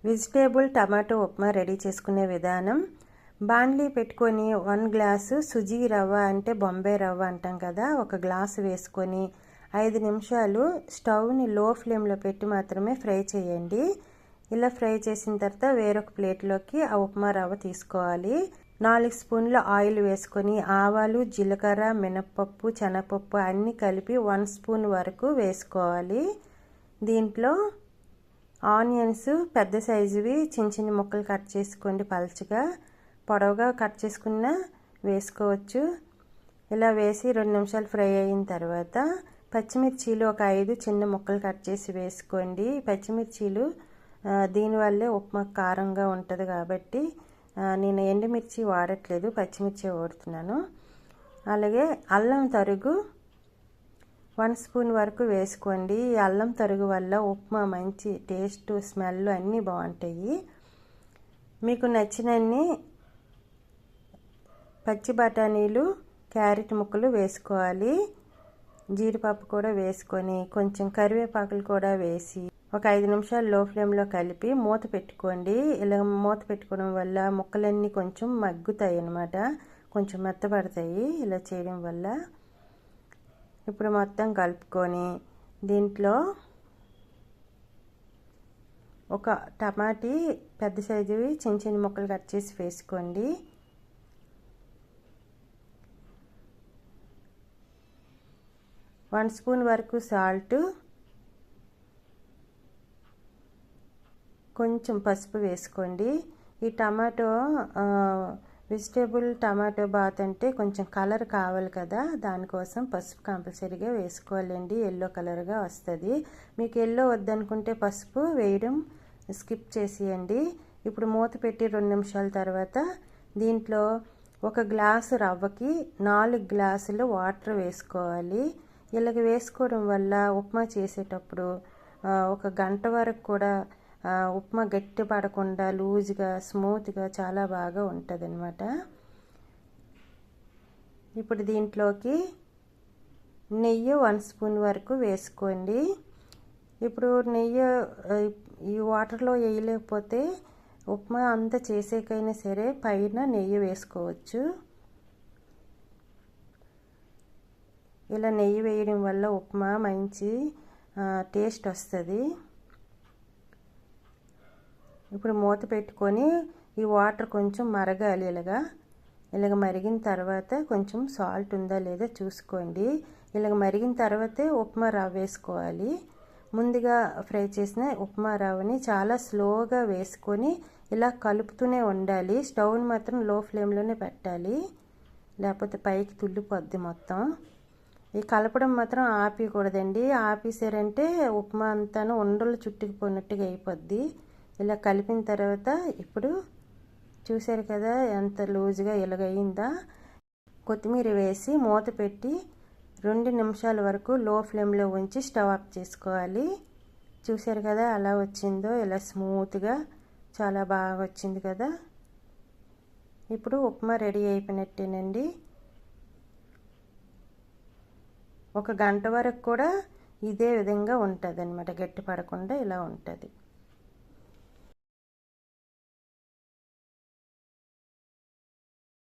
Vegetable tomato upma ready చేసుకునే విధానం. బాండ్లీ పెట్టుకొని 1 గ్లాసు సుజీ రవ్వ అంటే బొంబాయి రవ్వ అంటాం కదా, 1 గ్లాసు వేసుకొని 5 నిమిషాలు స్టవ్ని లో ఫ్లేమ్లో పెట్టి మాత్రమే ఫ్రై చేయండి. ఇలా ఫ్రై చేసిన తర్వాత వేరొక ప్లేట్లోకి ఆ ఉప్మా రవ్వ తీసుకోవాలి. 4 స్పూన్ల ఆయిల్ వేసుకొని ఆవాలు, జీలకర్ర, మినప్పప్పు, శనగపప్పు అన్నీ కలిపి 1 స్పూన్ వరకు వేసుకోవాలి. దీంట్లో ఆనియన్స్ పెద్ద సైజువి చిన్న చిన్న ముక్కలు కట్ చేసుకోండి. పలచగా పొడవుగా కట్ చేసుకున్న వేసుకోవచ్చు. ఇలా వేసి 2 నిమిషాలు ఫ్రై అయిన తర్వాత పచ్చిమిర్చీలు ఒక 5 చిన్న ముక్కలు కట్ చేసి వేసుకోండి. పచ్చిమిర్చీలు దీనివల్లే ఉప్మా కారంగా ఉంటుంది కాబట్టి నేను ఎండుమిర్చి వాడట్లేదు, పచ్చిమిర్చి వాడుతున్నాను. అలాగే అల్లం తరుగు 1 స్పూన్ వరకు వేసుకోండి. ఈ అల్లం తరుగు వల్ల ఉప్మా మంచి టేస్ట్, స్మెల్ అన్నీ బాగుంటాయి. మీకు నచ్చినన్ని పచ్చి బఠానీలు, క్యారెట్ ముక్కలు వేసుకోవాలి. జీడిపప్పు కూడా వేసుకొని కొంచెం కరివేపాకులు కూడా వేసి ఒక 5 నిమిషాలు లో ఫ్లేమ్లో కలిపి మూత పెట్టుకోండి. ఇలా మూత పెట్టుకోవడం వల్ల ముక్కలన్నీ కొంచెం మగ్గుతాయి అన్నమాట, కొంచెం మెత్తబడతాయి ఇలా చేయడం వల్ల. ఇప్పుడు మొత్తం కలుపుకొని దీంట్లో ఒక టమాటీ పెద్ద సైజువి చిన్న చిన్న ముక్కలు కట్ చేసి వేసుకోండి. వన్ స్పూన్ వరకు సాల్ట్, కొంచెం పసుపు వేసుకోండి. ఈ టమాటో వెజిటేబుల్ టమాటో బాత్ అంటే కొంచెం కలర్ కావాలి కదా, దానికోసం పసుపు కంపల్సరీగా వేసుకోవాలండి. ఎల్లో కలర్గా వస్తుంది. మీకు ఎల్లో వద్దనుకుంటే పసుపు వేయడం స్కిప్ చేసేయండి. ఇప్పుడు మూత పెట్టి 2 నిమిషాల తర్వాత దీంట్లో 1 గ్లాసు రవ్వకి 4 గ్లాసులు వాటర్ వేసుకోవాలి. ఇలాగ వేసుకోవడం వల్ల ఉప్మా చేసేటప్పుడు 1 గంట వరకు కూడా ఉప్మా గట్టి పడకుండా లూజ్గా, స్మూత్గా చాలా బాగా ఉంటుంది అన్నమాట. ఇప్పుడు దీంట్లోకి నెయ్యి 1 స్పూన్ వరకు వేసుకోండి. ఇప్పుడు నెయ్యి ఈ వాటర్లో వేయలేకపోతే ఉప్మా అంతా చేసేకైనా సరే పైన నెయ్యి వేసుకోవచ్చు. ఇలా నెయ్యి వేయడం వల్ల ఉప్మా మంచి టేస్ట్ వస్తుంది. ఇప్పుడు మూత పెట్టుకొని ఈ వాటర్ కొంచెం మరగాలి. ఇలాగ మరిగిన తర్వాత కొంచెం సాల్ట్ ఉందా లేదా చూసుకోండి. ఇలాగ మరిగిన తర్వాతే ఉప్మా రవ్వ వేసుకోవాలి. ముందుగా ఫ్రై చేసిన ఉప్మా రవ్వని చాలా స్లోగా వేసుకొని ఇలా కలుపుతూనే ఉండాలి. స్టవ్ని మాత్రం లో ఫ్లేమ్లోనే పెట్టాలి, లేకపోతే పైకి తుల్లిపోద్ది మొత్తం. ఈ కలపడం మాత్రం ఆపకూడదండి. ఆపేసారంటే ఉప్మా అంతాను ఉండలు చుట్టుకుపోయినట్టుగా అయిపోద్ది. ఇలా కలిపిన తర్వాత ఇప్పుడు చూసారు కదా ఎంత లూజ్గా ఇలాగయిందా. కొత్తిమీర వేసి మూత పెట్టి 2 నిమిషాల వరకు లో ఫ్లేమ్లో ఉంచి స్టవ్ ఆఫ్ చేసుకోవాలి. చూసారు కదా అలా వచ్చిందో, ఇలా స్మూత్గా చాలా బాగా వచ్చింది కదా. ఇప్పుడు ఉప్మా రెడీ అయిపోయినట్టేనండి. 1 గంట వరకు కూడా ఇదే విధంగా ఉంటుంది అన్నమాట, గట్టి పడకుండా ఇలా ఉంటుంది.